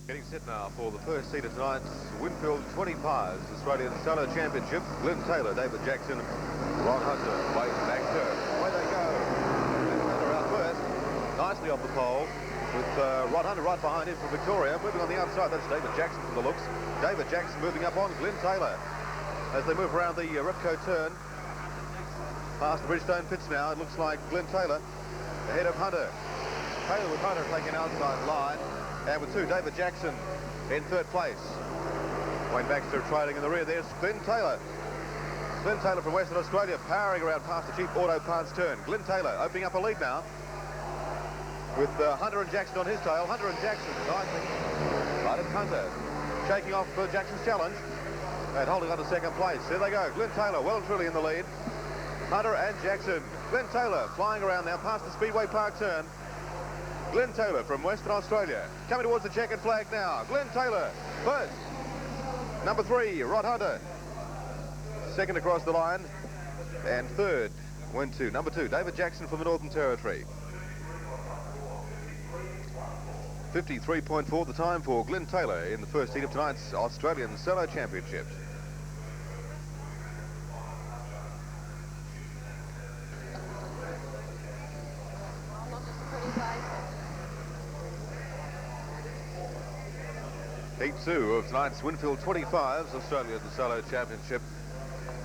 Getting set now for the first seat of tonight's Winfield 25s Australian Solo Championship. Glenn Taylor, David Jackson, Ron Hunter, Wade Baxter. Away they go. Glenn Taylor out first, nicely off the pole, with Ron Hunter right behind him from Victoria. Moving on the outside, that's David Jackson from the looks. David Jackson moving up on Glenn Taylor as they move around the Ripco turn. Past the Bridgestone pits now, it looks like Glenn Taylor ahead of Hunter. Taylor with Hunter taking outside line. And with two, David Jackson in third place. Wayne Baxter trailing in the rear. There's Glenn Taylor. Glenn Taylor from Western Australia powering around past the cheap auto parts turn. Glenn Taylor opening up a lead now with Hunter and Jackson on his tail. Hunter and Jackson nicely. Right at Hunter. Shaking off Jackson's challenge and holding on to second place. There they go. Glenn Taylor well and truly in the lead. Hunter and Jackson. Glenn Taylor flying around now past the Speedway Park turn. Glenn Taylor from Western Australia coming towards the checkered flag now. Glenn Taylor first. Number 3, Rod Hunter. Second across the line. And third went to number 2, David Jackson from the Northern Territory. 53.4 the time for Glenn Taylor in the first heat of tonight's Australian Solo Championship. Heat 2 of tonight's Winfield 25s Australian Solo Championship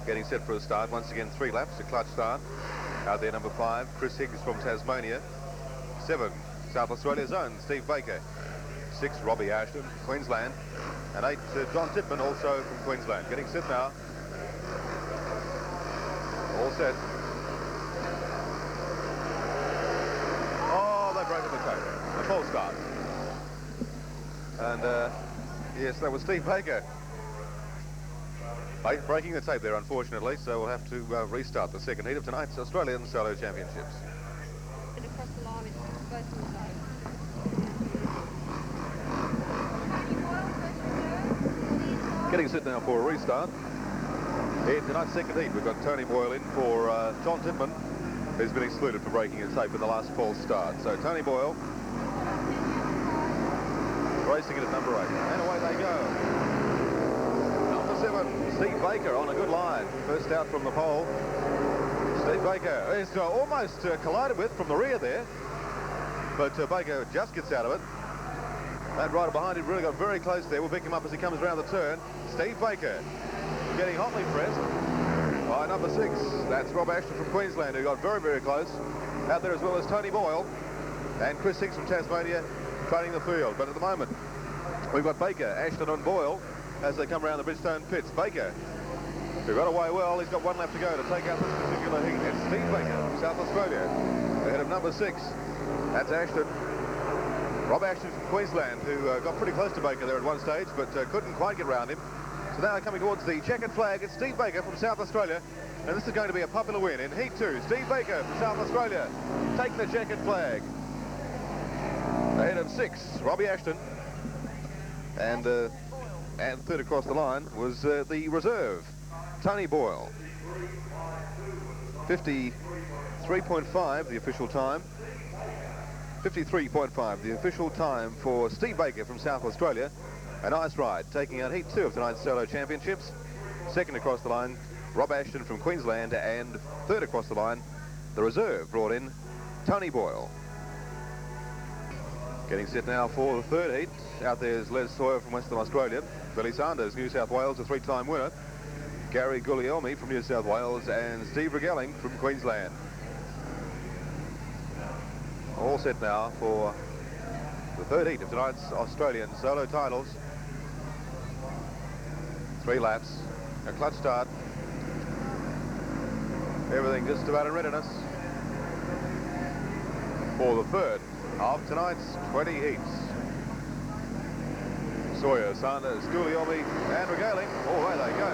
getting set for a start. Once again 3 laps, a clutch start. Out there number 5, Chris Higgs from Tasmania. 7, South Australia's own Steve Baker. 6, Robbie Ashton, Queensland. And 8, John Titman, also from Queensland. Getting set now. All set. Oh, they've broken the tape. A false start. And yes, that was Steve Baker breaking the tape there, unfortunately, so we'll have to restart the second heat of tonight's Australian Solo Championships. Across the line, it's both sides. Getting set now for a restart. In tonight's second heat, we've got Tony Boyle in for John Titman, who's been excluded for breaking his tape in the last false start. So Tony Boyle racing it at number 8. And away they go. Number 7, Steve Baker on a good line. First out from the pole. Steve Baker is almost collided with from the rear there. But Baker just gets out of it. That rider behind him really got very close there. We'll pick him up as he comes around the turn. Steve Baker getting hotly pressed by number 6. That's Rob Ashton from Queensland, who got very, very close. Out there as well as Tony Boyle and Chris Higgs from Tasmania training the field. But at the moment, we've got Baker, Ashton and Boyle as they come around the Bridgestone pits. Baker, who got away well, he's got 1 lap to go to take out this particular heat. It's Steve Baker from South Australia, ahead of number 6. That's Ashton. Rob Ashton from Queensland, who got pretty close to Baker there at one stage, but couldn't quite get around him. So now coming towards the checkered flag, it's Steve Baker from South Australia, and this is going to be a popular win in Heat 2. Steve Baker from South Australia taking the checkered flag. Ahead of 6, Robbie Ashton. And third across the line was the reserve, Tony Boyle. 53.5 the official time. 53.5 the official time for Steve Baker from South Australia. A nice ride, taking out Heat 2 of tonight's Solo Championships. Second across the line, Rob Ashton from Queensland. And third across the line, the reserve brought in, Tony Boyle. Getting set now for the third heat. Out there's Les Sawyer from Western Australia. Billy Sanders, New South Wales, a 3-time winner. Gary Guglielmi from New South Wales and Steve Regelling from Queensland. All set now for the third heat of tonight's Australian solo titles. 3 laps, a clutch start. Everything just about in readiness for the third of tonight's 20 heats. Sawyer, Sanders, Guglielmi and Regaling. Oh, there they go.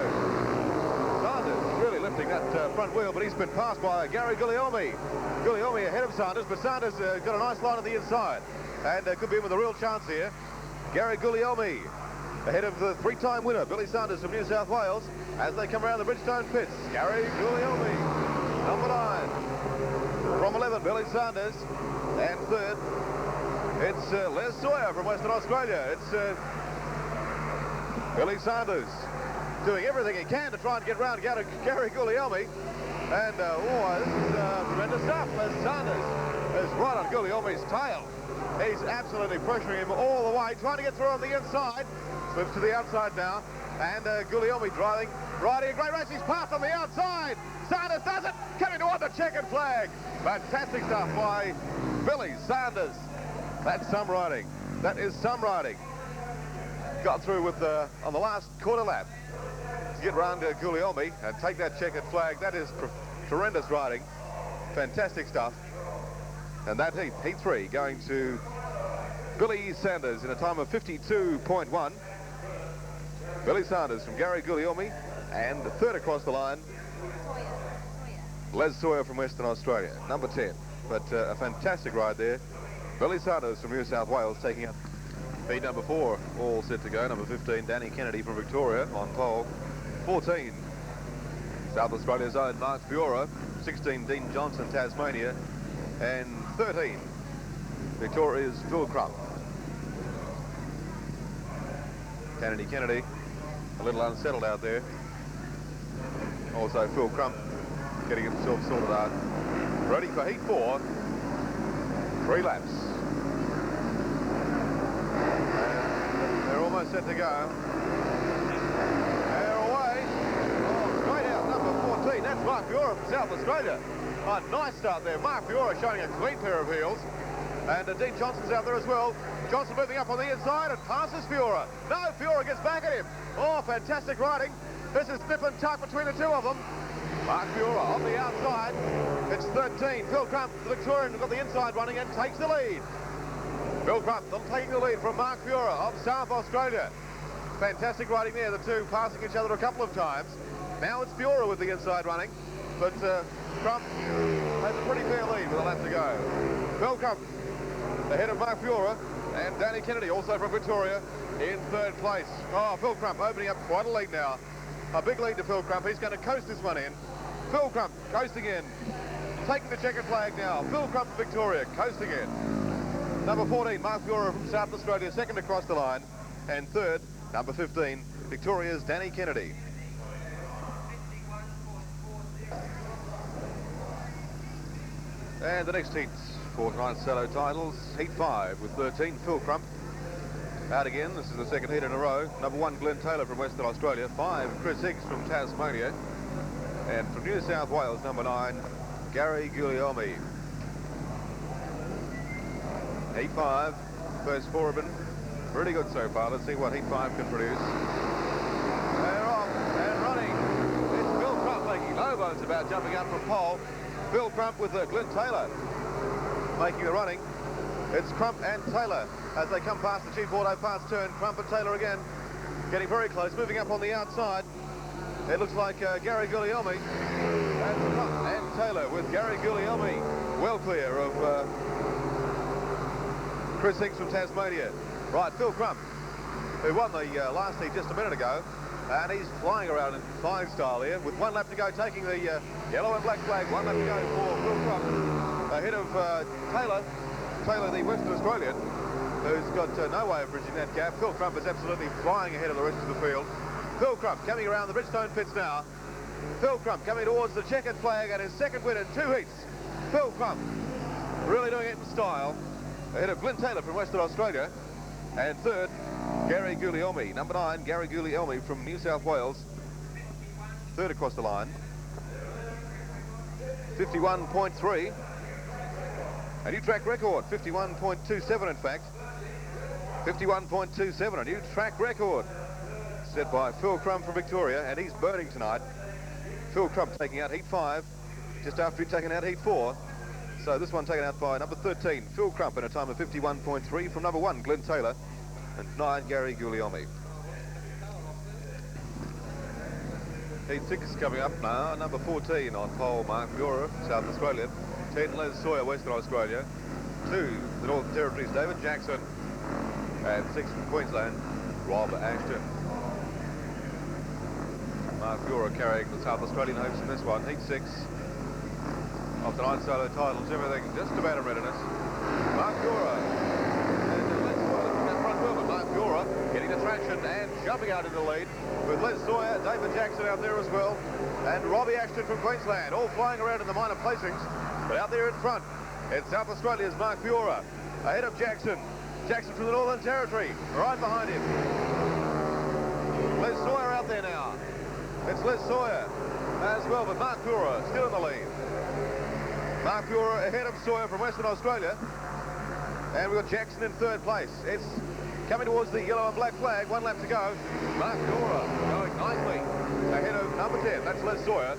Sanders really lifting that front wheel, but he's been passed by Gary Guglielmi. Guglielmi ahead of Sanders, but Sanders got a nice line on the inside and could be in with a real chance here. Gary Guglielmi ahead of the 3-time winner, Billy Sanders from New South Wales, as they come around the Bridgestone pits. Gary Guglielmi, number 9. From 11, Billy Sanders. And third, It's Les Sawyer from Western Australia. It's Billy Sanders doing everything he can to try and get round Gary Guglielmi. And, this is tremendous stuff. Les Sanders is right on Guglielmi's tail. He's absolutely pressuring him all the way, trying to get through on the inside. Slips to the outside now. And Guglielmi riding a great race. He's passed on the outside. Sanders does it. Coming toward the checkered flag. Fantastic stuff by Billy Sanders. That's some riding. That is some riding. Got through with on the last quarter lap to get round Guglielmi and take that checkered flag. That is tremendous riding. Fantastic stuff. And that heat 3, going to Billy Sanders in a time of 52.1. Billy Sanders from Gary Guglielmi, and third across the line, Les Sawyer from Western Australia, number 10. But a fantastic ride there. Billy Sanders from New South Wales taking up feed number 4, all set to go. Number 15, Danny Kennedy from Victoria on pole. 14, South Australia's own Mark Fiora. 16, Dean Johnson, Tasmania. And 13, Victoria's Phil Crump. Kennedy, a little unsettled out there. Also Phil Crump getting himself sorted out. Ready for heat 4. 3 laps. And they're almost set to go. They're away. Oh, straight out, number 14. That's Mark Fiora from South Australia. A nice start there. Mark Fiora showing a clean pair of heels. And Dean Johnson's out there as well. Johnson moving up on the inside and passes Fiora. No, Fiora gets back at him. Oh, fantastic riding. This is nip and tuck between the two of them. Mark Fiora on the outside. It's 13. Phil Crump, the Victorian, got the inside running and takes the lead. Phil Crump taking the lead from Mark Fiora of South Australia. Fantastic riding there, the two passing each other a couple of times. Now it's Fiora with the inside running, but Crump has a pretty fair lead with a lap to go. Phil Crump ahead of Mark Fiora, and Danny Kennedy, also from Victoria, in third place. Oh, Phil Crump opening up quite a lead now. A big lead to Phil Crump. He's going to coast this one in. Phil Crump coasting in. Taking the checkered flag now. Phil Crump from Victoria coasting in. Number 14, Mark Fiora from South Australia, second across the line. And third, number 15, Victoria's Danny Kennedy. And the next heats for tonight's solo titles. Heat 5 with 13, Phil Crump. Out again, this is the second heat in a row. Number 1, Glenn Taylor from Western Australia. 5, Chris Higgs from Tasmania. And from New South Wales, number 9, Gary Guglielmi. Heat 5, first 4 have been really good so far. Let's see what Heat 5 can produce. They're off and running. It's Phil Crump making no bones about jumping out from pole. Phil Crump with Glenn Taylor making the running. It's Crump and Taylor as they come past the Chief Auto Pass turn. Crump and Taylor again getting very close, moving up on the outside. It looks like Gary Guglielmi. And Crump and Taylor with Gary Guglielmi well clear of Chris Higgs from Tasmania. Right, Phil Crump, who won the last heat just a minute ago, and he's flying around in 5 style here with 1 lap to go, taking the yellow and black flag. 1 lap to go for Phil Crump ahead of Taylor, the Western Australian, who's got no way of bridging that gap. Phil Crump is absolutely flying ahead of the rest of the field. Phil Crump coming around the Bridgestone pits now. Phil Crump coming towards the checkered flag and his second win in 2 heats. Phil Crump really doing it in style ahead of Glenn Taylor from Western Australia. And third, Gary Guglielmi, number 9, Gary Guglielmi from New South Wales. Third across the line. 51.3. A new track record, 51.27 in fact. 51.27, a new track record set by Phil Crump from Victoria, and he's burning tonight. Phil Crump taking out Heat 5, just after he'd taken out Heat 4. So this one taken out by number 13, Phil Crump, in a time of 51.3 from number 1, Glenn Taylor, and 9, Gary Guglielmi. Heat 6 coming up now. Number 14 on pole, Mark Fiora, South Australia. 10, Les Sawyer, Western Australia. 2, the Northern Territories, David Jackson. And 6 from Queensland, Rob Ashton. Mark Fiora carrying the South Australian hopes in this one. Heat 6 of tonight's solo titles. Everything just about in readiness. Mark Fiora attraction and jumping out in the lead with Les Sawyer, David Jackson out there as well, and Robbie Ashton from Queensland, all flying around in the minor placings. But out there in front, it's South Australia's Mark Fiora, ahead of Jackson. Jackson from the Northern Territory, right behind him. Les Sawyer out there now. It's Les Sawyer as well, but Mark Fiora still in the lead. Mark Fiora ahead of Sawyer from Western Australia. And we've got Jackson in third place. It's coming towards the yellow and black flag. 1 lap to go. Mark Fiora going nicely ahead of number 10. That's Les Sawyer,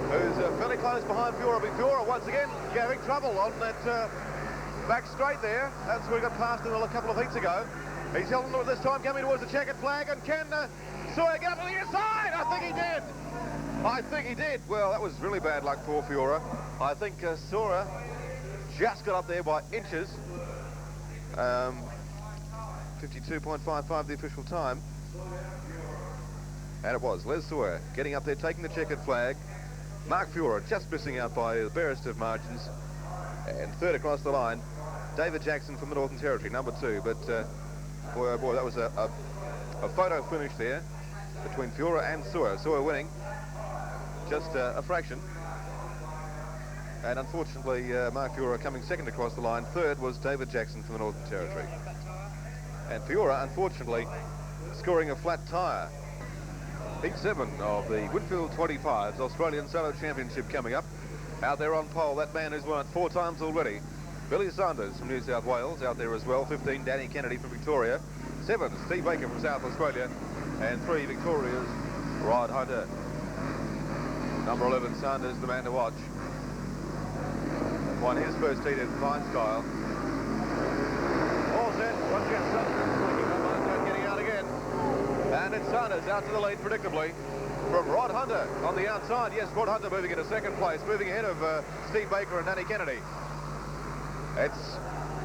who's fairly close behind Fiora. But Fiora once again having trouble on that back straight there. That's where he got past in a couple of heats ago. He's held on to it this time, coming towards the checkered flag. And can Sawyer get up to the inside? I think he did. I think he did. Well, that was really bad luck for Fiora. I think Sawyer just got up there by inches. 52.55 the official time. And it was Les Sawyer getting up there, taking the checkered flag. Mark Fiora just missing out by the barest of margins. And third across the line, David Jackson from the Northern Territory, number 2. But boy, oh boy, that was a photo finish there between Fiora and Sawyer. Sawyer winning just a fraction. And unfortunately, Mark Fiora coming second across the line. Third was David Jackson from the Northern Territory. And Fiora, unfortunately, scoring a flat tyre. Heat 7 of the Winfield 25s Australian Solo Championship coming up. Out there on pole, that man who's won it 4 times already. Billy Sanders from New South Wales out there as well. 15, Danny Kennedy from Victoria. 7, Steve Baker from South Australia. And 3, Victoria's Rod Hunter. Number 11, Sanders, the man to watch. Won his first heat in fine style. All set. Once again, Sanders getting out again. And it's Sanders out to the lead predictably from Rod Hunter on the outside. Yes, Rod Hunter moving into second place, moving ahead of Steve Baker and Danny Kennedy. It's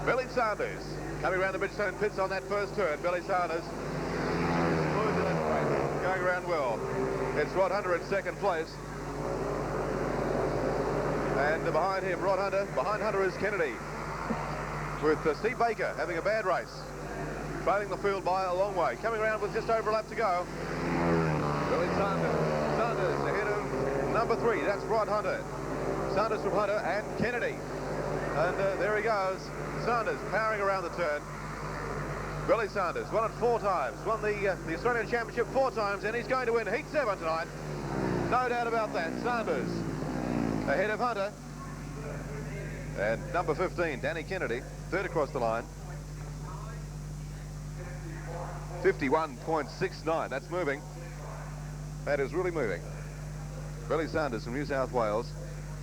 Billy Sanders coming around the Bridgestone pits on that first turn. Billy Sanders going around well. It's Rod Hunter in second place. And behind him, Rod Hunter. Behind Hunter is Kennedy. With Steve Baker having a bad race. Trailing the field by a long way. Coming around with just over a lap to go. Billy Sanders. Sanders ahead of number 3. That's Rod Hunter. Sanders from Hunter and Kennedy. And there he goes. Sanders powering around the turn. Billy Sanders won it 4 times. Won the Australian Championship 4 times. And he's going to win Heat 7 tonight. No doubt about that. Sanders ahead of Hunter. And number 15, Danny Kennedy, third across the line. 51.69, that's moving. That is really moving. Billy Sanders from New South Wales,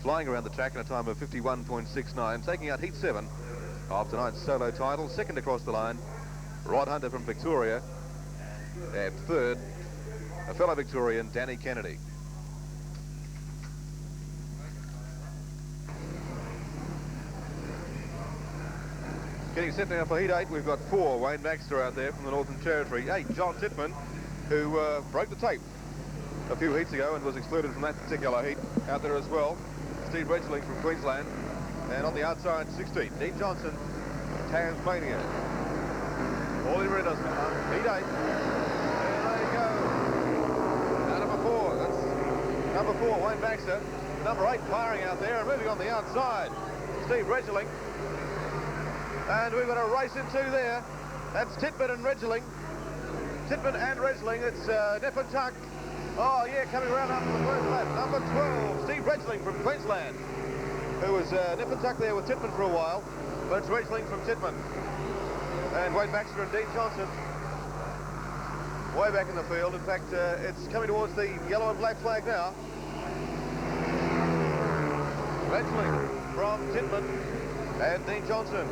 flying around the track in a time of 51.69, taking out Heat 7 of tonight's solo title. Second across the line, Rod Hunter from Victoria. And third, a fellow Victorian, Danny Kennedy. Getting set now for Heat 8, we've got 4. Wayne Baxter out there from the Northern Territory. 8, John Titman, who broke the tape a few heats ago and was excluded from that particular heat. Out there as well, Steve Redgeling from Queensland. And on the outside, 16, Dean Johnson, Tasmania. All in red, doesn't it? Heat 8. And there you go. Now number 4, that's number 4, Wayne Baxter. Number 8, firing out there and moving on the outside, Steve Redgeling. And we've got a race in 2 there. That's Titman and Redgeling. Titman and Redgeling. It's Nefertuck. Oh, yeah, coming around after the first lap. Number 12, Steve Redgeling from Queensland, who was Nefertuck there with Titman for a while. But it's Redgeling from Titman. And Wayne Baxter and Dean Johnson way back in the field. In fact, it's coming towards the yellow and black flag now. Redgeling from Titman and Dean Johnson.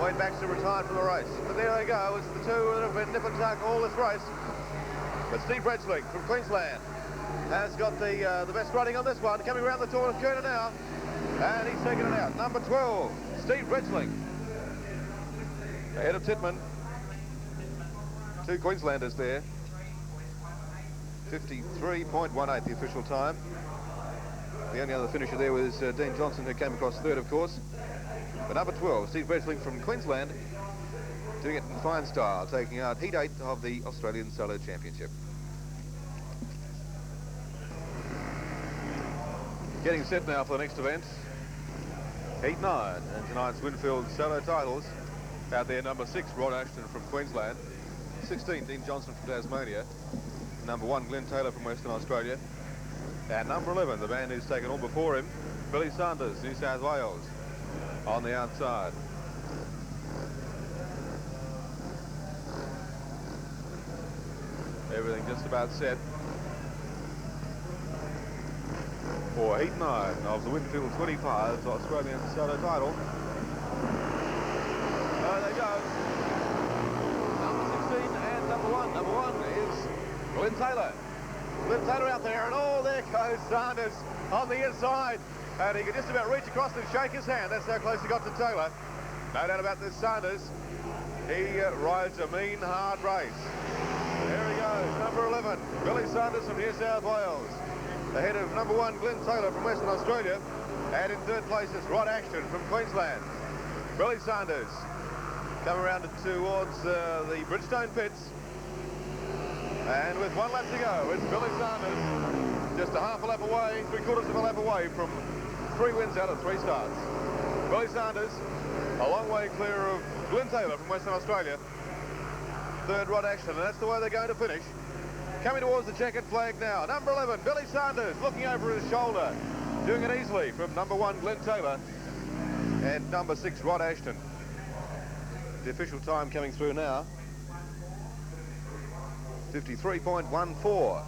Wayne Baxter retired from the race. But there they go. It's the 2 that have been nip and tuck all this race. But Steve Redgeling from Queensland has got the best running on this one. Coming around the corner now. And he's taking it out. Number 12, Steve Redgeling. Ahead of Titman. 2 Queenslanders there. 53.18 the official time. The only other finisher there was Dean Johnson, who came across third, of course. But number 12, Steve Redgeling from Queensland, doing it in fine style, taking out Heat 8 of the Australian Solo Championship. Getting set now for the next event. Heat 9, and tonight's Winfield Solo titles. Out there, number 6, Rod Ashton from Queensland. 16, Dean Johnson from Tasmania. Number 1, Glenn Taylor from Western Australia. And number 11, the man who's taken all before him, Billy Sanders, New South Wales, on the outside. Everything just about set for Heat 9 of the Winfield 25 Australian Solo title. There they go. Number 16 and number 1. Number 1 is Glenn Taylor. Glenn Taylor out there, and oh, there goes Sanders on the inside. And he could just about reach across and shake his hand. That's how close he got to Taylor. No doubt about this, Sanders. He rides a mean, hard race. There he goes, number 11, Billy Sanders from New South Wales. Ahead of number 1, Glenn Taylor from Western Australia. And in third place is Rod Ashton from Queensland. Billy Sanders coming around towards the Bridgestone pits. And with 1 lap to go, it's Billy Sanders just a half a lap away, 3/4 of a lap away from 3 wins out of 3 starts. Billy Sanders a long way clear of Glenn Taylor from Western Australia. Third, Rod Ashton, and that's the way they're going to finish. Coming towards the checkered flag now, number 11, Billy Sanders, looking over his shoulder, doing it easily from number 1, Glenn Taylor, and number 6, Rod Ashton. The official time coming through now, 53.14.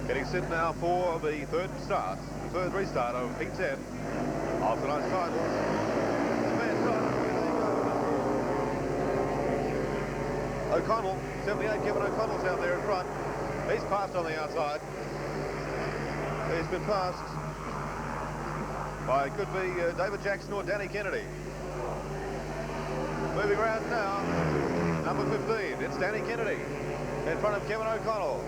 Getting set now for the third restart of Heat 10 of tonight's titles. O'Connell, 78, Kevin O'Connell's out there in front. He's passed on the outside. He's been passed by, could be David Jackson or Danny Kennedy. Moving around now, number 15, it's Danny Kennedy in front of Kevin O'Connell.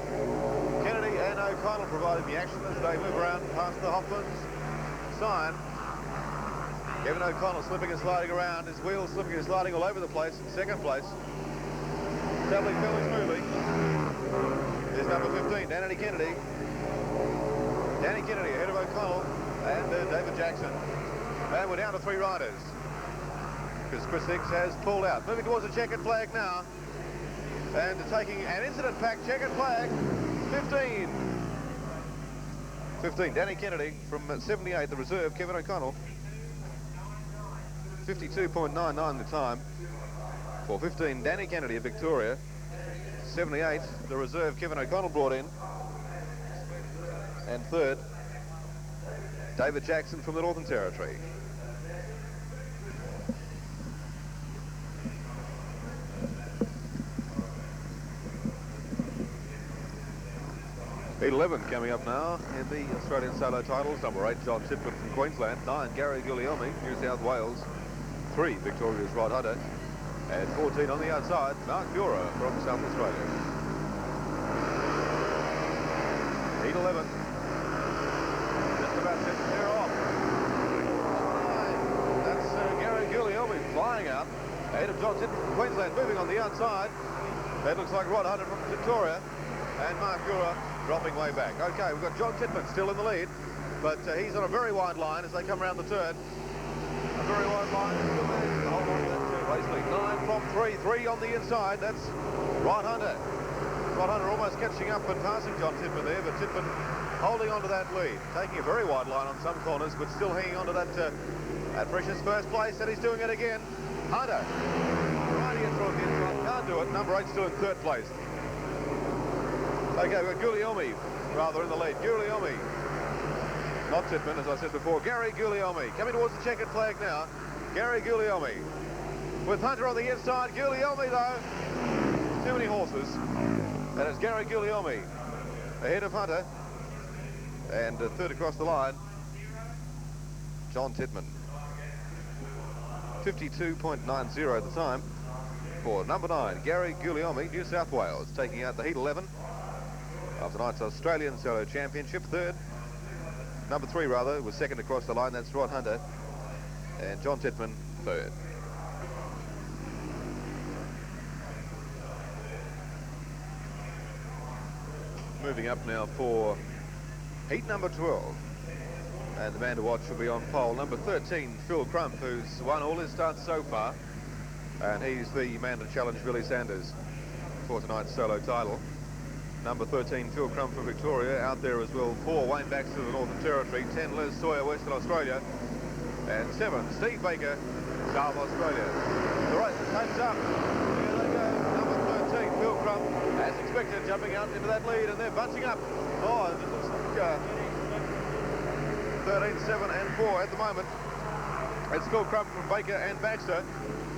Kennedy and O'Connell providing the action as they move around past the Hoffman's sign. Kevin O'Connell slipping and sliding around, his wheels slipping and sliding all over the place in second place. Travelling fairly smoothly. There's number 15, Danny Kennedy. Danny Kennedy ahead of O'Connell and David Jackson. And we're down to 3 riders because Chris Hicks has pulled out. Moving towards the checkered flag now. And taking an incident-packed checkered flag, 15, Danny Kennedy from 78, the reserve, Kevin O'Connell. 52.99 the time for 15, Danny Kennedy of Victoria. 78, the reserve, Kevin O'Connell brought in. And third, David Jackson from the Northern Territory. Heat 11 coming up now in the Australian Solo titles. Number 8, John Titman from Queensland. 9, Gary Guglielmi, New South Wales. 3, Victoria's Rod Hunter. And 14 on the outside, Mark Bura from South Australia. Heat 11. Just about set to clear off. That's Gary Guglielmi flying out. Ahead of John Titman from Queensland, moving on the outside. That looks like Rod Hunter from Victoria. And Mark Bura dropping way back. Okay, we've got John Titman still in the lead, but he's on a very wide line as they come around the turn. A very wide line. Hold on to that turn, basically. 9 from 3 on the inside. That's Rod Hunter. Rod Hunter almost catching up and passing John Titman there, but Titman holding on to that lead. Taking a very wide line on some corners, but still hanging on to that precious first place, and he's doing it again. Hunter. Trying to get through at the inside. Can't do it. Number 8 still in third place. Okay, we've got Guglielmi rather in the lead. Guglielmi, not Titman, as I said before. Gary Guglielmi coming towards the checkered flag now. Gary Guglielmi with Hunter on the inside. Guglielmi though, too many horses. And it's Gary Guglielmi ahead of Hunter. And third across the line, John Titman. 52.90 at the time for number 9, Gary Guglielmi, New South Wales, taking out the Heat 11 of tonight's Australian Solo Championship. Third, Number 3, rather, was second across the line. That's Rod Hunter. And John Titman, third. Moving up now for heat number 12. And the man to watch will be on pole. Number 13, Phil Crump, who's won all his starts so far. And he's the man to challenge Billy Sanders for tonight's solo title. Number 13, Phil Crump for Victoria. Out there as well, 4, Wayne Baxter, the Northern Territory. 10, Liz Sawyer, Western Australia. And 7, Steve Baker, South Australia. The race takes up. Here they go. Number 13, Phil Crump, as expected, jumping out into that lead, and they're bunching up. Oh, it looks like 13, 7 and 4 at the moment. It's Phil Crump from Baker and Baxter.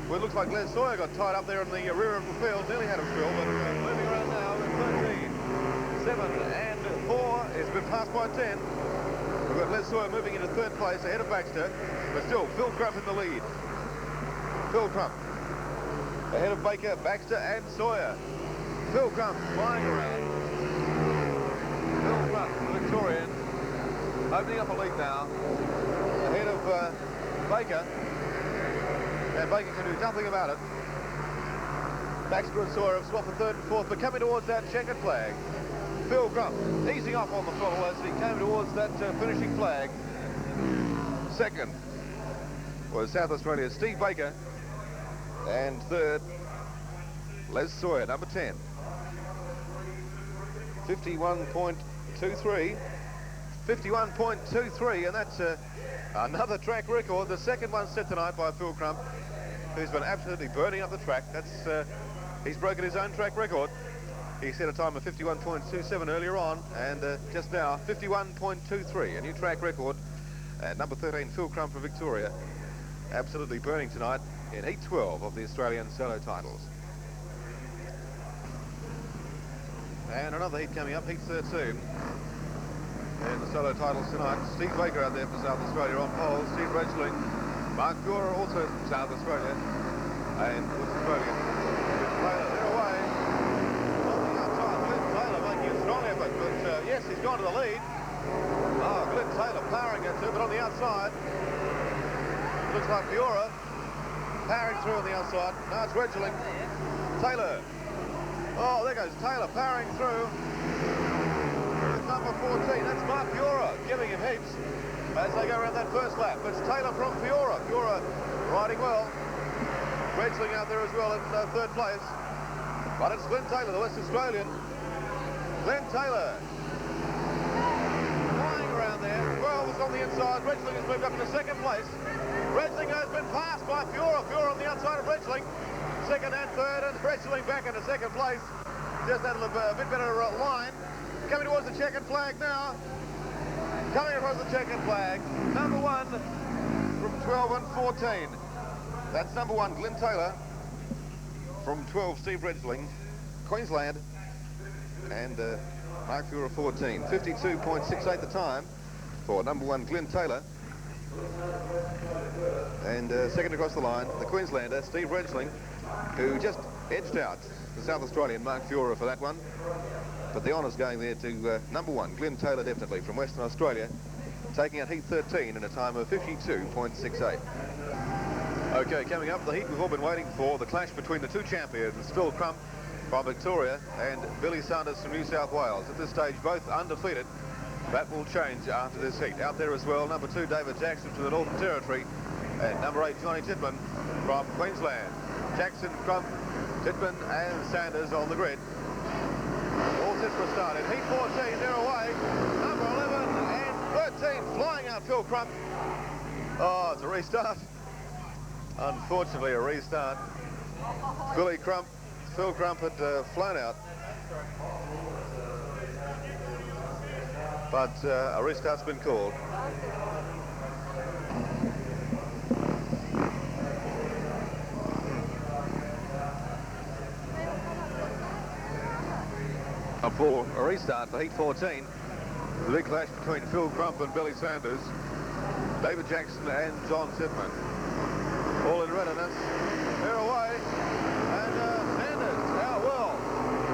Well, it looks like Les Sawyer got tied up there in the rear of the field. Nearly had a fill, but moving around now with 13, 7 and 4. It's been passed by 10. We've got Les Sawyer moving into third place ahead of Baxter, but still Phil Crump in the lead. Phil Crump ahead of Baker, Baxter and Sawyer. Phil Crump flying around. Phil Crump, Victorian, opening up a lead now ahead of Baker. And Baker can do nothing about it. Baxter and Sawyer have swapped for third and fourth, but coming towards that checkered flag. Phil Crump easing off on the throttle as he came towards that finishing flag. Second was South Australia's Steve Baker. And third, Les Sawyer, number 10. 51.23. 51.23, and that's another track record. The second one set tonight by Phil Crump, who's been absolutely burning up the track. That's he's broken his own track record. He set a time of 51.27 earlier on, and just now 51.23, a new track record. And number 13, Phil Crump for Victoria, absolutely burning tonight in heat 12 of the Australian solo titles. And another heat coming up, heat 13. And the solo titles tonight. Steve Baker out there for South Australia on pole. Steve Regeling. Mark Burer also from South Australia. And West Australia. Taylor, they're away. On the outside, Glenn Taylor making a strong effort. But yes, he's gone to the lead. Oh, Glenn Taylor powering it too, but on the outside. Looks like Burer powering through on the outside. Now it's Regeling. Taylor. Oh, there goes Taylor powering through. Number 14, that's Mark Burer giving him heaps as they go around that first lap. It's Taylor from Burer. Burer riding well. Regeling out there as well in third place. But it's Glenn Taylor, the West Australian. Glenn Taylor flying around there. 12 is on the inside. Regeling has moved up to second place. Regeling has been passed by Burer. Burer on the outside of Regeling. Second and third, and Regeling back into second place. Just had a bit better line. Coming towards the checkered flag now. Coming across the checkered flag. Number 1 from 12 and 14. That's number 1, Glenn Taylor. From 12, Steve Regeling, Queensland. And Mark Burer 14. 52.68 the time for number 1, Glenn Taylor. And second across the line, the Queenslander, Steve Regeling, who just edged out the South Australian Mark Burer for that one. But the honours going there to number 1, Glenn Taylor, definitely, from Western Australia, taking out heat 13 in a time of 52.68. OK, coming up, the heat we've all been waiting for, the clash between the two champions, Phil Crump from Victoria and Billy Sanders from New South Wales. At this stage, both undefeated. That will change after this heat. Out there as well, number 2, David Jackson from the Northern Territory, and number 8, Johnny Titman from Queensland. Jackson, Crump, Titman and Sanders on the grid. All set for a start. In heat 14, they're away. Number 11 and 13 flying out Phil Crump. Oh, it's a restart. Unfortunately, a restart. Phil Crump had flown out. But a restart's been called. For a restart for heat 14, the big clash between Phil Crump and Billy Sanders, David Jackson and John Titman. All in readiness. They're away. And Sanders, how well,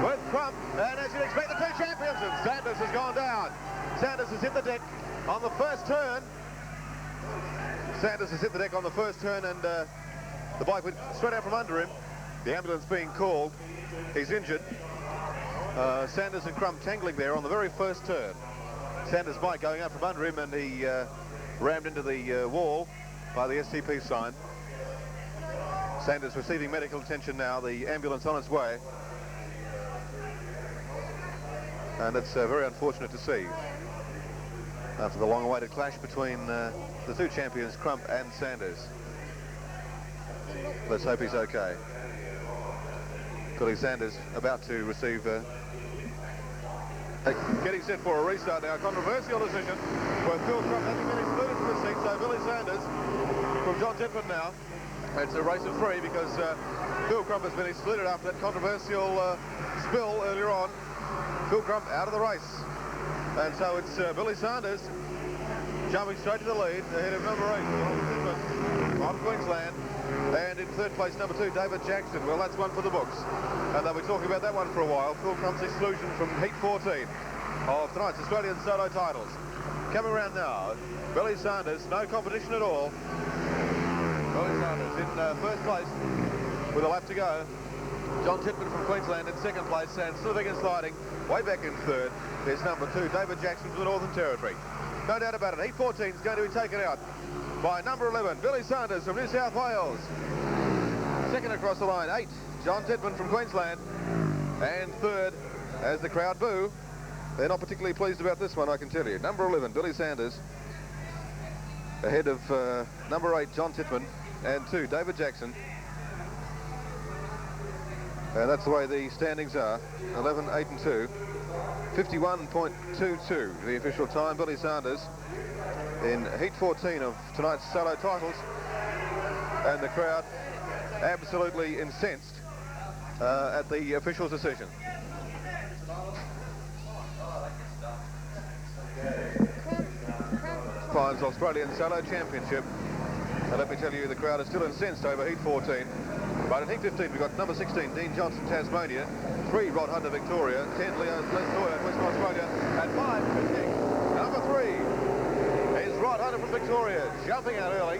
with Crump. And as you'd expect, the two champions, and Sanders has gone down. Sanders has hit the deck. on the first turn. Sanders has hit the deck on the first turn, and the bike went straight out from under him. The ambulance being called. He's injured. Sanders and Crump tangling there on the very first turn. Sanders' bike going out from under him, and he rammed into the wall by the STP sign. Sanders receiving medical attention now. The ambulance on its way. And it's very unfortunate to see. After the long-awaited clash between the two champions, Crump and Sanders. Let's hope he's okay. Billy Sanders about to receive... getting set for a restart now. Controversial decision where Phil Crump having been excluded from his seat. So Billy Sanders from John Titman now. It's a race of 3 because Phil Crump has been excluded after that controversial spill earlier on. Phil Crump out of the race. And so it's Billy Sanders jumping straight to the lead ahead of number 8 from Queensland. And in third place, number 2, David Jackson. Well, that's one for the books. And they'll be talking about that one for a while. Phil Crump's exclusion from Heat 14 of tonight's Australian solo titles. Coming around now, Billy Sanders, no competition at all. Billy Sanders in first place with a lap to go. John Titman from Queensland in second place, and slipping and sliding way back in third is number 2, David Jackson from the Northern Territory. No doubt about it, Heat 14 is going to be taken out by number 11, Billy Sanders from New South Wales. Second across the line, 8, John Titman from Queensland. And third, as the crowd boo, they're not particularly pleased about this one, I can tell you. Number 11, Billy Sanders, ahead of number 8, John Titman, and 2, David Jackson. And that's the way the standings are, 11, 8 and 2. 51.22, the official time. Billy Sanders in Heat 14 of tonight's solo titles. And the crowd absolutely incensed at the official's decision. Finds Australian Solo Championship. And let me tell you, the crowd is still incensed over Heat 14. But in Heat 15, we've got number 16, Dean Johnson, Tasmania, 3, Rod Hunter, Victoria, 10, Les Sawyer, Western Australia, and 5, Picnic. Number 3 is Rod Hunter from Victoria, jumping out early.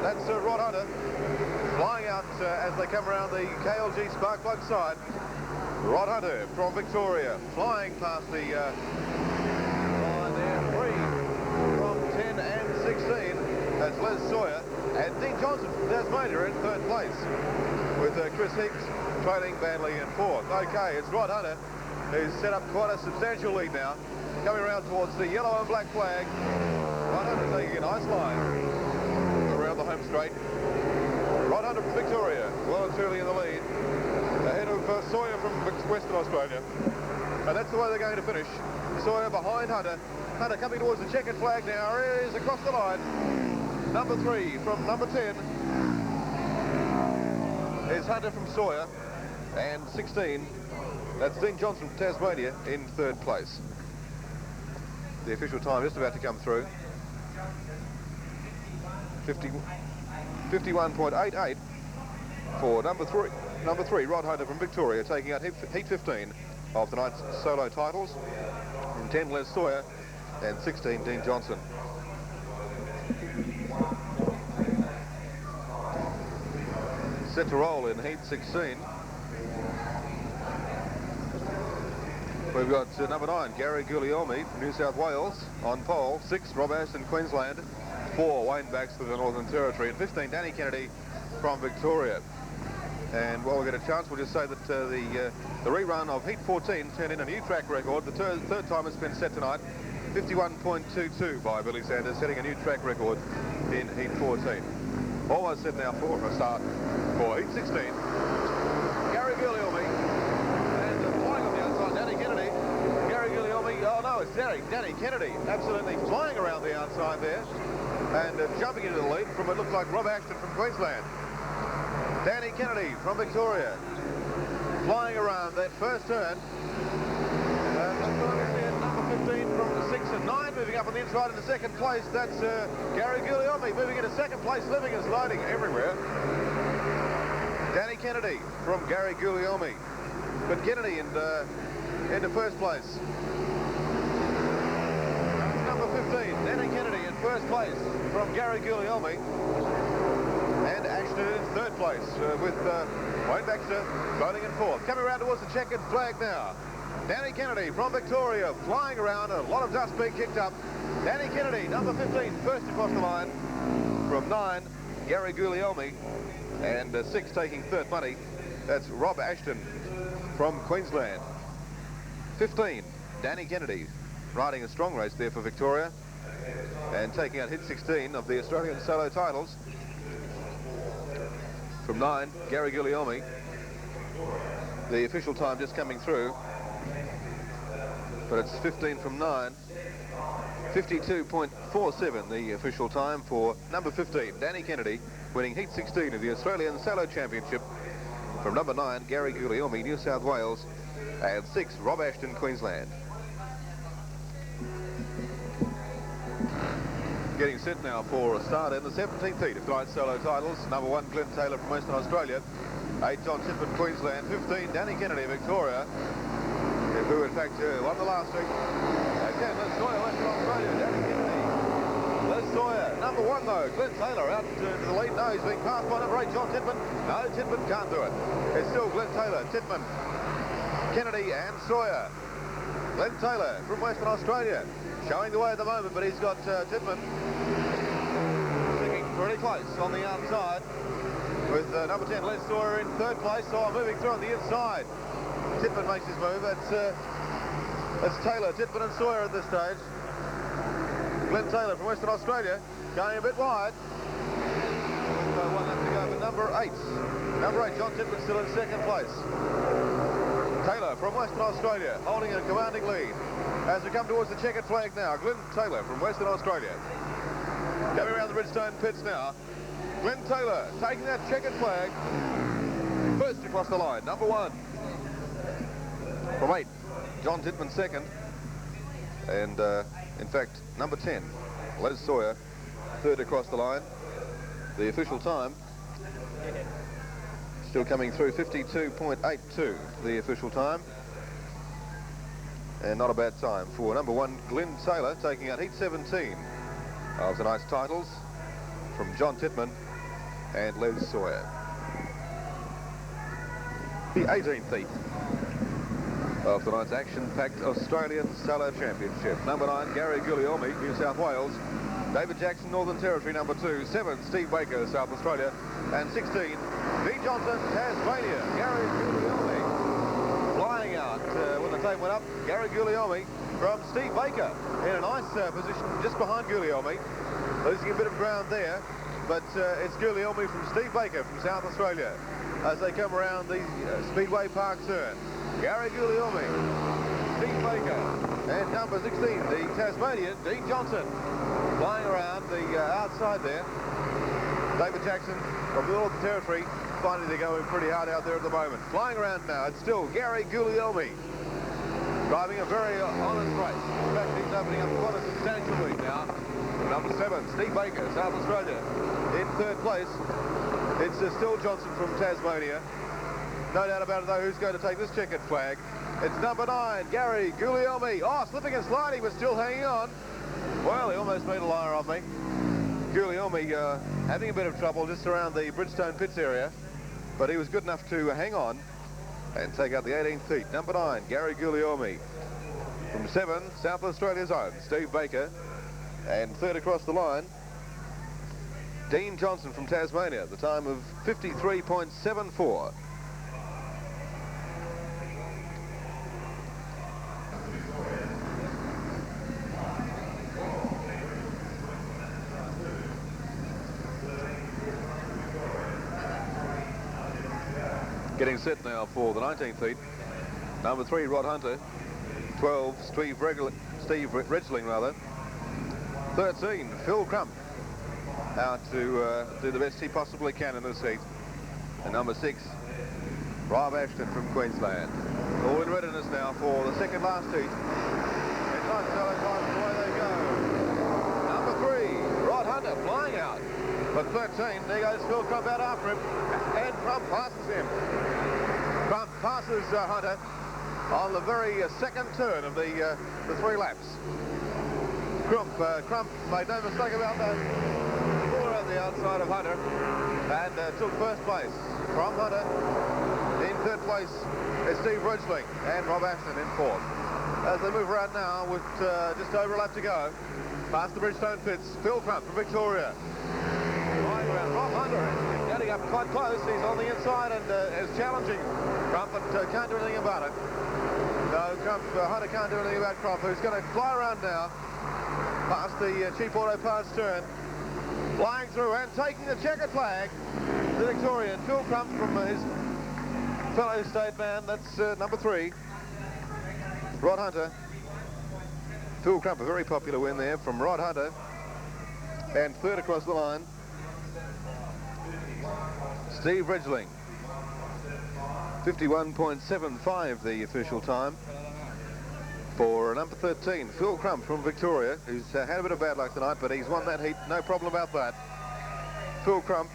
That's Rod Hunter flying out as they come around the KLG spark plug side. Rod Hunter from Victoria, flying past the line there, 3 from 10 and 16. That's Les Sawyer. And Dean Johnson from Tasmania in third place, with Chris Hicks trailing badly in fourth. Okay, it's Rod Hunter who's set up quite a substantial lead now, coming around towards the yellow and black flag. Rod Hunter taking a nice line around the home straight. Rod Hunter from Victoria, well and truly in the lead, ahead of Sawyer from Western Australia. And that's the way they're going to finish. Sawyer behind Hunter. Hunter coming towards the checkered flag now. Here he is across the line. Number 3 from number 10 is Hunter from Sawyer, and 16, that's Dean Johnson from Tasmania in third place. The official time just about to come through. 51.88 for number 3, Rod Hunter from Victoria, taking out Heat 15 of tonight's solo titles. In 10, Les Sawyer, and 16, Dean Johnson. Set to roll in Heat 16. We've got number 9, Gary Guglielmi from New South Wales on pole. 6, Rob Ashton, Queensland. 4, Wayne Baxter, the Northern Territory. And 15, Danny Kennedy from Victoria. And while we get a chance, we'll just say that the rerun of Heat 14 turned in a new track record. The third time it's been set tonight. 51.22 by Billy Sanders, setting a new track record in Heat 14. Almost set now for a start for Heat 16. Gary Guglielmi, and flying on the outside, Danny Kennedy. Gary Guglielmi, oh no, it's Danny Kennedy, absolutely flying around the outside there, and jumping into the lead from what looks like Rob Ashton from Queensland. Danny Kennedy from Victoria, flying around that first turn. Number 15 from 6 and 9, moving up on the inside into second place. That's Gary Guglielmi moving into second place, living and sliding everywhere. Danny Kennedy from Gary Guglielmi. But Kennedy into first place. first place from Gary Guglielmi. And Ashton in third place with Wayne Baxter voting in fourth. Coming around towards the checkered flag now. Danny Kennedy from Victoria flying around, a lot of dust being kicked up. Danny Kennedy, number 15, first across the line. From 9, Gary Guglielmi, and 6 taking third money. That's Rob Ashton from Queensland. 15, Danny Kennedy, riding a strong race there for Victoria and taking out hit 16 of the Australian solo titles. From 9, Gary Guglielmi. The official time just coming through, but it's 15 from 9. 52.47 the official time for number 15, Danny Kennedy, winning heat 16 of the Australian Solo Championship. From number 9, Gary Guglielmi, New South Wales, and 6, Rob Ashton, Queensland. Getting set now for a start in the 17th heat of tonight's solo titles. Number 1, Glenn Taylor from Western Australia. 8, John Titman, Queensland. 15, Danny Kennedy, Victoria, who in fact won the last heat. Again, Les Sawyer, Western Australia. Danny Kennedy. Les Sawyer, number 1 though. Glenn Taylor out to the lead. No, he's being passed by number 8, John Titman. No, Titman can't do it. It's still Glenn Taylor, Titman, Kennedy and Sawyer. Glenn Taylor from Western Australia showing the way at the moment, but he's got Titman sticking pretty close on the outside with number 10, Les Sawyer, in third place. Sawyer moving through on the inside. Titman makes his move. It's Taylor, Titman and Sawyer at this stage. Glenn Taylor from Western Australia going a bit wide. So one left to go for number 8. Number 8, John Titman, still in second place. Taylor from Western Australia holding a commanding lead as we come towards the checkered flag now. Glenn Taylor from Western Australia coming around the Bridgestone pits now. Glenn Taylor taking that checkered flag first across the line. Number 1 from 8, John Titman second, and in fact number 10, Les Sawyer, third across the line. The official time still coming through, 52.82 the official time, and not a bad time for number 1, Glenn Taylor, taking out heat 17 of tonight's titles from John Titman and Les Sawyer. The 18th heat of tonight's action-packed Australian Solo Championship. Number 9, Gary Guglielmi, New South Wales. David Jackson, Northern Territory, number 2. 7, Steve Baker, South Australia. And 16, D. Johnson, Tasmania. Gary Guglielmi flying out when the tape went up. Gary Guglielmi from Steve Baker in a nice position just behind Guglielmi. Losing a bit of ground there, but it's Guglielmi from Steve Baker from South Australia as they come around the Speedway Park turn. Gary Guglielmi, Steve Baker, and number 16, the Tasmanian, Dean Johnson, flying around the outside there. David Jackson from the Northern Territory, finding they're going pretty hard out there at the moment. Flying around now, it's still Gary Guglielmi, driving a very honest race. In fact, he's opening up quite a substantial lead now. Number 7, Steve Baker, South Australia, in third place. It's still Johnson from Tasmania. No doubt about it, though, who's going to take this checkered flag. It's number 9, Gary Guglielmi. Oh, slipping and sliding, but still hanging on. Well, he almost made a liar of me. Guglielmi having a bit of trouble just around the Bridgestone pits area, but he was good enough to hang on and take out the 18th heat. Number 9, Gary Guglielmi. From 7, South Australia's own, Steve Baker. And third across the line, Dean Johnson from Tasmania, the time of 53.74. Getting set now for the 19th heat. Number 3, Rod Hunter. 12, Steve Regeling, rather. 13, Phil Crump, out to do the best he possibly can in this heat. And number 6, Rob Ashton from Queensland. All in readiness now for the second last heat. And nice solo time, away they go. Number 3, Rod Hunter, flying out. But 13, there goes Phil Crump out after him. And Crump passes him. Crump passes Hunter on the very second turn of the 3 laps. Crump made no mistake about that. All around the outside of Hunter and took first place from Hunter. In third place is Steve Ridgeling and Rob Ashton in fourth. As they move around now with just over a lap to go, past the Bridgestone pits, Phil Crump from Victoria. Flying around Rob Hunter, getting up quite close. He's on the inside and is challenging Crump, but can't do anything about it. No, Hunter can't do anything about Crump, who's going to fly around now past the Cheap Auto Parts turn, flying through and taking the checkered flag. The Victorian Phil Crump from his fellow state man, that's number 3. Rod Hunter. Phil Crump, a very popular win there from Rod Hunter. And third across the line, Steve Ridgeling. 51.75 the official time for number 13, Phil Crump from Victoria, who's had a bit of bad luck tonight, but he's won that heat, no problem about that. Phil Crump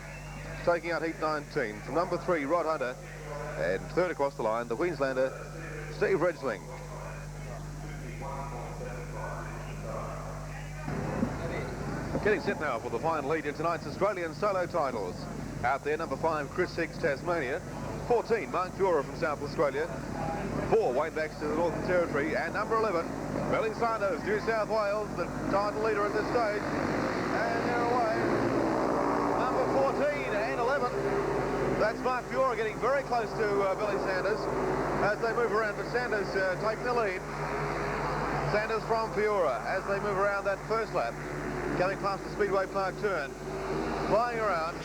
taking out heat 19 from number 3, Rod Hunter, and third across the line, the Queenslander, Steve Ridgeling. Getting set now for the final lead in tonight's Australian solo titles. Out there, number 5, Chris Hicks, Tasmania. 14, Mark Fiora from South Australia. 4, Wayne Baxter, the Northern Territory. And number 11, Billy Sanders, New South Wales, the title leader at this stage. And they're away. Number 14 and 11. That's Mark Fiora getting very close to Billy Sanders as they move around, but Sanders taking the lead. Sanders from Fiora as they move around that first lap. Coming past the Speedway Park turn. Flying around.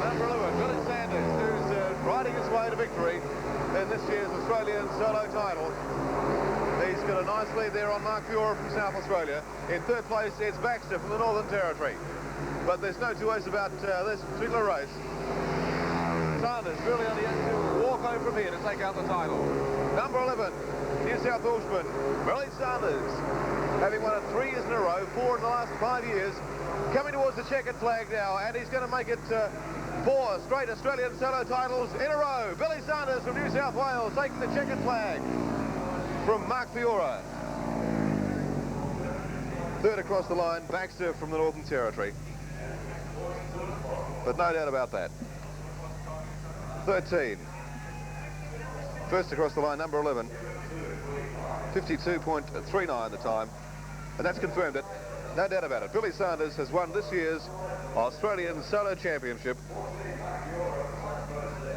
Number 11, Billy Sanders, who's riding his way to victory in this year's Australian solo title. He's got a nice lead there on Mark Fiora from South Australia. In third place, it's Baxter from the Northern Territory. But there's no two ways about this particular race. Sanders really only has to walk home from here to take out the title. Number 11, New South Welshman, Billy Sanders, having won it 3 years in a row, 4 in the last 5 years. Coming towards the checkered flag now, and he's going to make it 4 straight Australian solo titles in a row. Billy Sanders from New South Wales taking the checkered flag from Mark Fiora. Third across the line, Baxter from the Northern Territory. But no doubt about that. 13. First across the line, number 11. 52.39 the time. And that's confirmed it. No doubt about it. Billy Sanders has won this year's Australian Solo Championship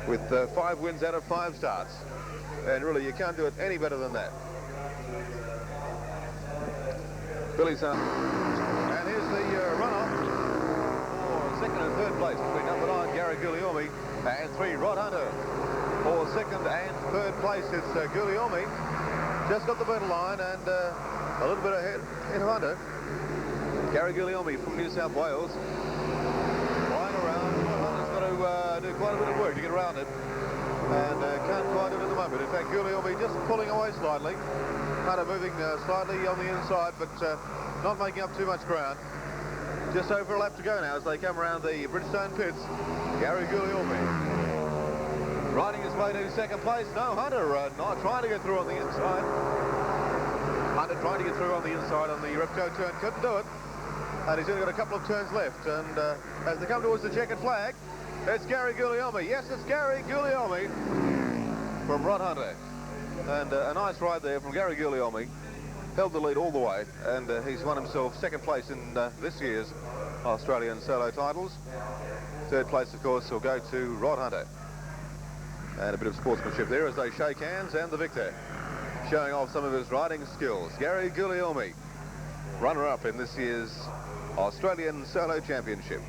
with 5 wins out of 5 starts. And really, you can't do it any better than that. Billy Sanders. And here's the runoff for second and third place between number 9, Gary Guglielmi, and 3, Rod Hunter. For second and third place, it's Guglielmi. Just got the middle line and a little bit ahead in Hunter. Gary Guglielmi from New South Wales. Flying around. Hunter's got to do quite a bit of work to get around it. And can't quite do it at the moment. In fact, Guglielmi just pulling away slightly. Hunter moving slightly on the inside, but not making up too much ground. Just over a lap to go now as they come around the Bridgestone pits. Gary Guglielmi riding his way to second place. No, Hunter not trying to get through on the inside. Hunter trying to get through on the inside on the Repco turn, couldn't do it. And he's only got a couple of turns left. And as they come towards the checkered flag, it's Gary Guglielmi. Yes, it's Gary Guglielmi from Rod Hunter. And a nice ride there from Gary Guglielmi. Held the lead all the way, and he's won himself second place in this year's Australian solo titles. Third place, of course, will go to Rod Hunter. And a bit of sportsmanship there as they shake hands, and the victor showing off some of his riding skills. Gary Guglielmi, runner-up in this year's Australian Solo Championship.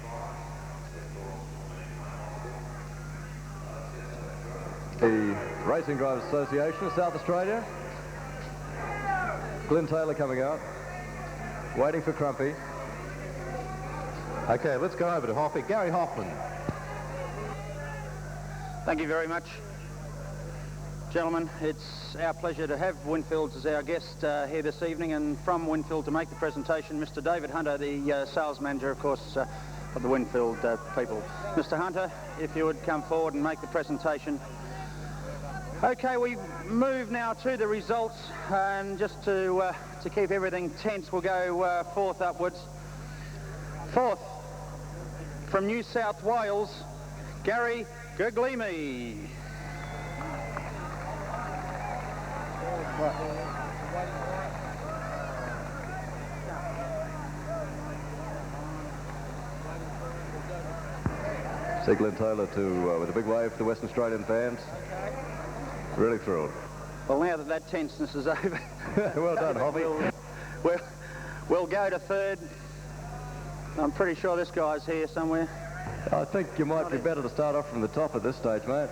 The Racing Drivers Association of South Australia. Glenn Taylor coming out, waiting for Crumpy. Okay, let's go over to Hoffy. Gary Hoffman. Thank you very much, gentlemen. It's our pleasure to have Winfields as our guest here this evening, and from Winfield to make the presentation, Mr. David Hunter, the sales manager, of course, of the Winfield people. Mr. Hunter, if you would come forward and make the presentation. Okay, we move now to the results, and just to to keep everything tense, we'll go fourth upwards. Fourth, from New South Wales, Gary Guglielmi. See Glenn Taylor with a big wave for the Western Australian fans. Really thrilled. Well, now that tenseness is over, Well done, Hoppy. We'll go to third. I'm pretty sure this guy's here somewhere. I think you might be better to start off from the top at this stage, mate.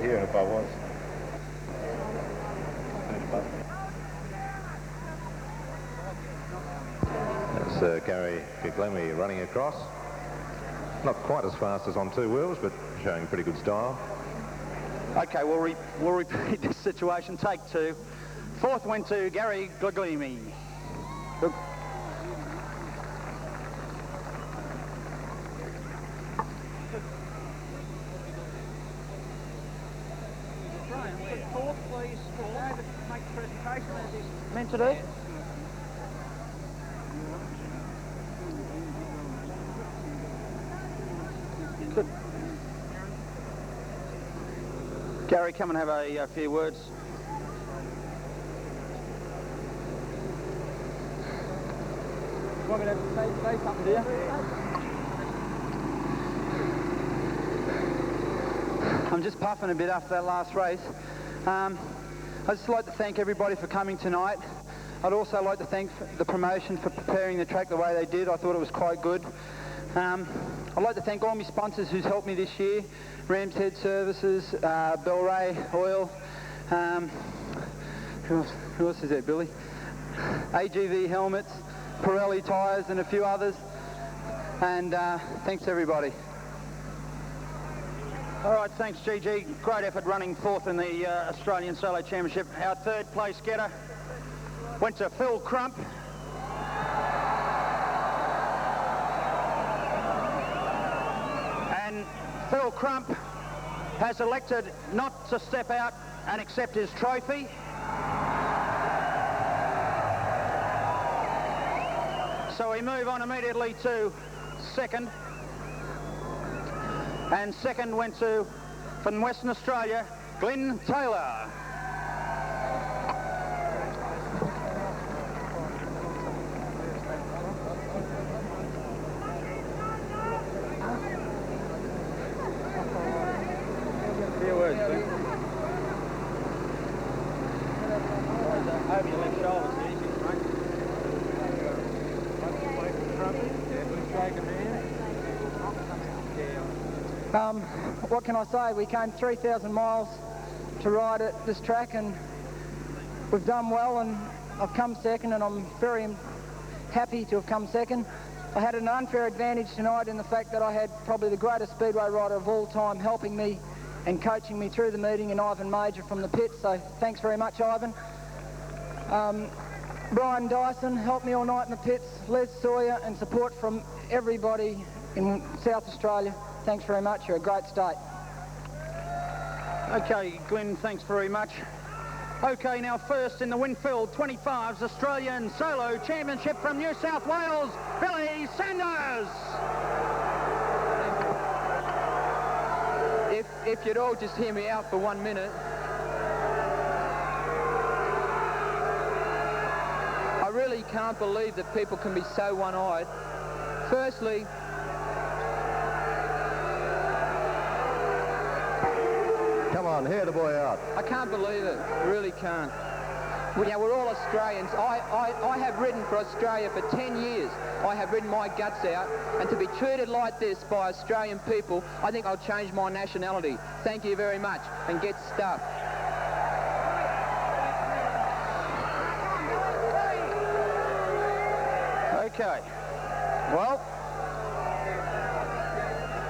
Here if I was. That's Gary Guglielmi running across. Not quite as fast as on two wheels, but showing pretty good style. Okay, we'll repeat this situation. Take two. Fourth went to Gary Guglielmi. Fourth, please. Make the presentation as he's meant to do. Good. Gary, come and have a few words. Want me to say something to you? I'm just puffing a bit after that last race. I'd just like to thank everybody for coming tonight. I'd also like to thank the promotion for preparing the track the way they did. I thought it was quite good. I'd like to thank all my sponsors who's helped me this year. Ram's Head Services, Bellray Oil, who else is there, Billy? AGV Helmets, Pirelli Tyres and a few others. And thanks everybody. All right, thanks GG. Great effort running fourth in the Australian Solo Championship. Our third place getter went to Phil Crump. And Phil Crump has elected not to step out and accept his trophy. So we move on immediately to second. And second went to, from Western Australia, Glenn Taylor. Few words, Glenn. Over your left shoulder, so easy, mate. What can I say? We came 3,000 miles to ride at this track and we've done well, and I've come second, and I'm very happy to have come second. I had an unfair advantage tonight in the fact that I had probably the greatest speedway rider of all time helping me and coaching me through the meeting in Ivan Major from the pits, so thanks very much, Ivan. Brian Dyson helped me all night in the pits, Les Sawyer, and support from everybody in South Australia. Thanks very much. You're a great state. Okay, Glenn, thanks very much. Okay, now first in the Winfield 25s Australian Solo Championship from New South Wales, Billy Sanders. If you'd all just hear me out for 1 minute. I really can't believe that people can be so one-eyed. Firstly, Come on, hear the boy out. I can't believe it. I really can't. We're all Australians. I have ridden for Australia for 10 years. I have ridden my guts out, and to be treated like this by Australian people, I think I'll change my nationality. Thank you very much, and get stuffed. Okay, well,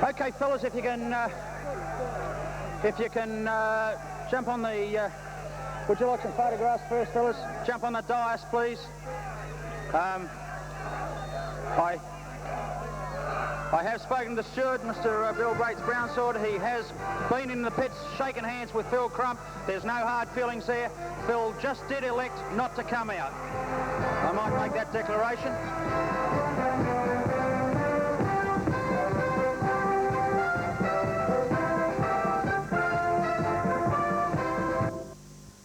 Okay, fellas, if you can jump on the... would you like some photographs first, fellas? Jump on the dais, please. I have spoken to the steward, Mr. Bill Bates-Brownsword. He has been in the pits, shaken hands with Phil Crump. There's no hard feelings there. Phil just did elect not to come out. I might make that declaration.